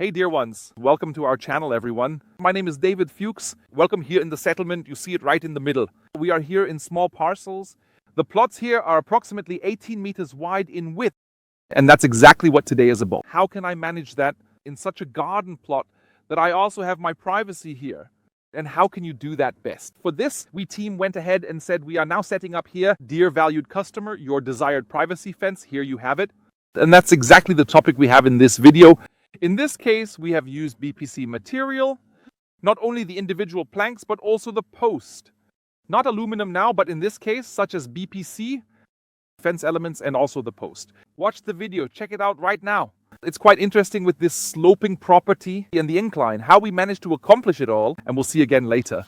Hey dear ones, welcome to our channel everyone. My name is David Fuchs. Welcome here in the settlement. You see it right in the middle. We are here in small parcels. The plots here are approximately 18 meters wide in width. And that's exactly what today is about. How can I manage that in such a garden plot that I also have my privacy here? And how can you do that best? For this, we team went ahead and said we are now setting up here, dear valued customer, your desired privacy fence. Here you have it. And that's exactly the topic we have in this video. In this case, we have used BPC material, not only the individual planks, but also the post. Not aluminum now, but in this case, such as BPC, fence elements, and also the post. Watch the video, check it out right now. It's quite interesting with this sloping property and the incline, how we managed to accomplish it all, and we'll see again later.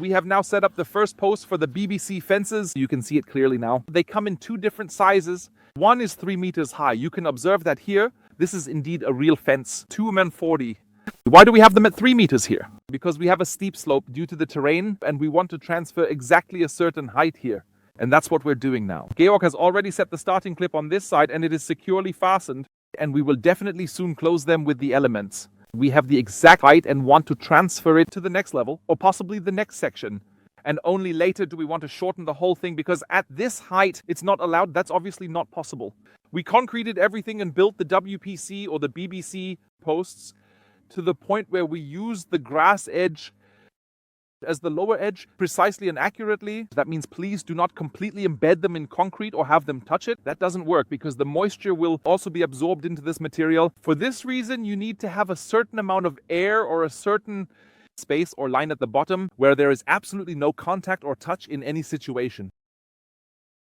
We have now set up the first post for the BBC fences. You can see it clearly now. They come in two different sizes. One is 3 meters high. You can observe that here. This is indeed a real fence, 2m40. Why do we have them at 3 meters here? Because we have a steep slope due to the terrain and we want to transfer exactly a certain height here. And that's what we're doing now. Georg has already set the starting clip on this side and it is securely fastened, and we will definitely soon close them with the elements. We have the exact height and want to transfer it to the next level or possibly the next section. And only later do we want to shorten the whole thing, because at this height it's not allowed. That's obviously not possible. We concreted everything and built the WPC or the BBC posts to the point where we use the grass edge as the lower edge precisely and accurately. That means please do not completely embed them in concrete or have them touch it. That doesn't work because the moisture will also be absorbed into this material. For this reason, you need to have a certain amount of air or a certain space or line at the bottom where there is absolutely no contact or touch in any situation.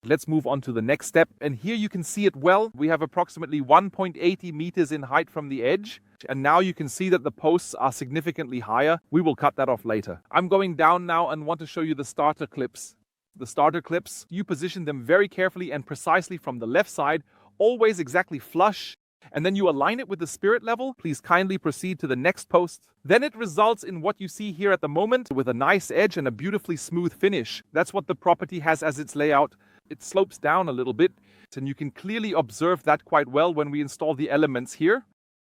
Let's move on to the next step. And here you can see it well. We have approximately 1.80 meters in height from the edge. And now you can see that the posts are significantly higher. We will cut that off later. I'm going down now and want to show you the starter clips. The starter clips, you position them very carefully and precisely from the left side, always exactly flush. And then you align it with the spirit level. Please kindly proceed to the next post. Then it results in what you see here at the moment with a nice edge and a beautifully smooth finish. That's what the property has as its layout. It slopes down a little bit, and you can clearly observe that quite well when we install the elements here.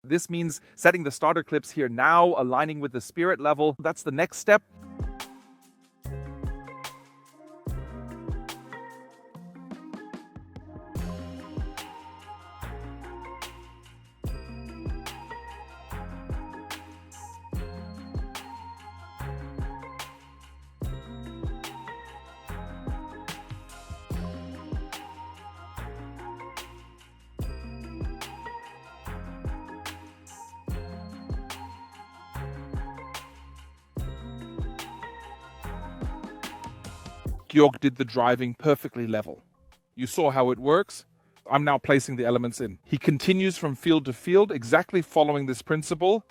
This means setting the starter clips here now, aligning with the spirit level. That's the next step. Georg did the driving perfectly level. You saw how it works. I'm now placing the elements in. He continues from field to field, exactly following this principle.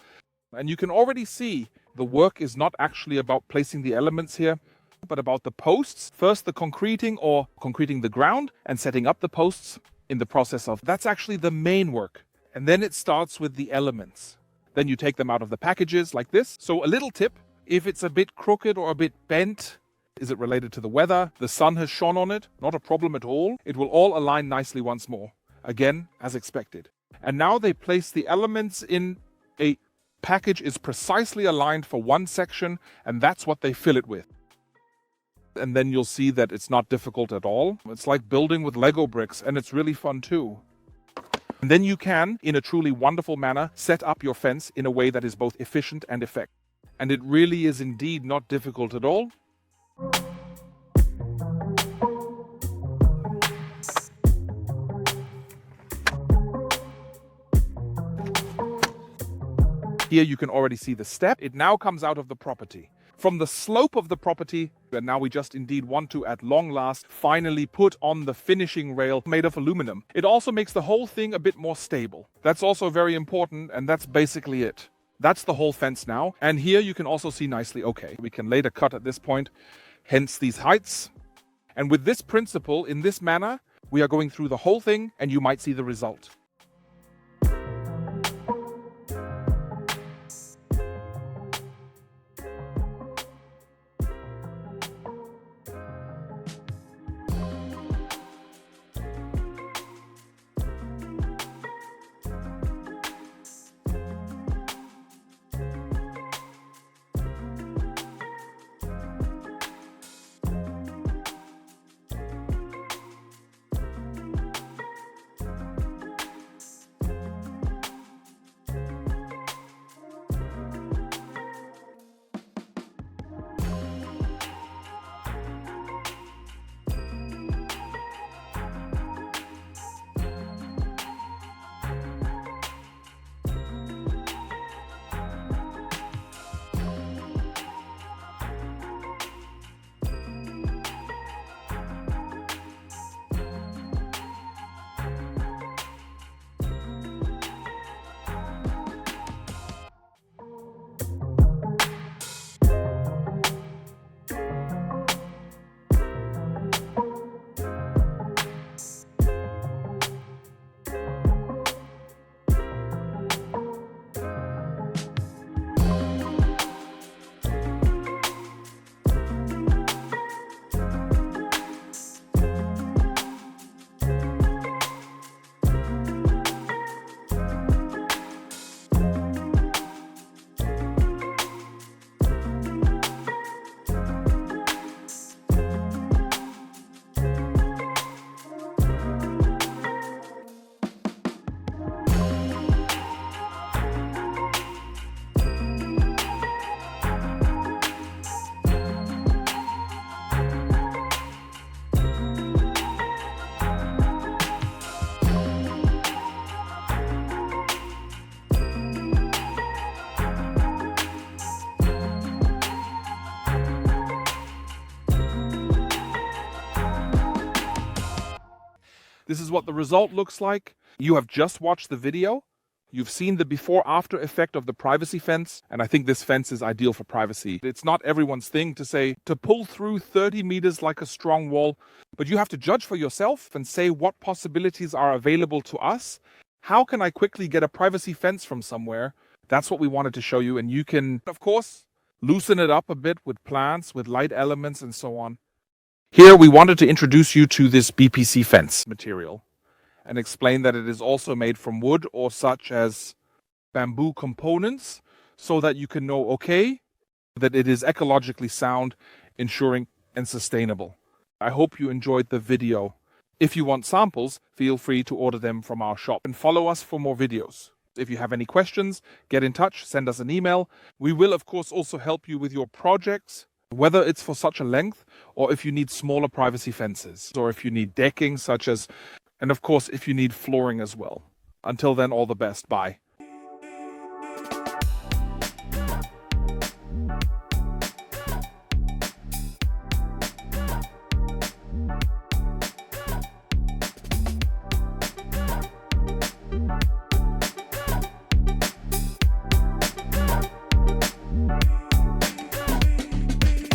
And you can already see the work is not actually about placing the elements here, but about the posts. First the concreting or concreting the ground and setting up the posts in the process of. That's actually the main work. And then it starts with the elements. Then you take them out of the packages like this. So a little tip, if it's a bit crooked or a bit bent, is it related to the weather? The sun has shone on it? Not a problem at all. It will all align nicely once more. Again, as expected. And now they place the elements in a package is precisely aligned for one section, and that's what they fill it with. And then you'll see that it's not difficult at all. It's like building with Lego bricks, and it's really fun too. And then you can, in a truly wonderful manner, set up your fence in a way that is both efficient and effective. And it really is indeed not difficult at all. Here you can already see the step. It now comes out of the property. From the slope of the property, and now we just indeed want to, at long last, finally put on the finishing rail made of aluminum. It also makes the whole thing a bit more stable. That's also very important, and that's basically it. That's the whole fence now. And here you can also see nicely, okay, we can later cut at this point, hence these heights. And with this principle, in this manner, we are going through the whole thing, and you might see the result. This is what the result looks like. You have just watched the video. You've seen the before-after effect of the privacy fence, and I think this fence is ideal for privacy. It's not everyone's thing to pull through 30 meters like a strong wall, but you have to judge for yourself and say what possibilities are available to us. How can I quickly get a privacy fence from somewhere? That's what we wanted to show you, and you can, of course, loosen it up a bit with plants, with light elements, and so on. Here we wanted to introduce you to this BPC fence material and explain that it is also made from wood or such as bamboo components, so that you can know, okay, that it is ecologically sound, ensuring and sustainable. I hope you enjoyed the video. If you want samples, feel free to order them from our shop and follow us for more videos. If you have any questions, get in touch, send us an email. We will, of course, also help you with your projects, whether it's for such a length or if you need smaller privacy fences or if you need decking such as, and of course, if you need flooring as well. Until then, all the best. Bye.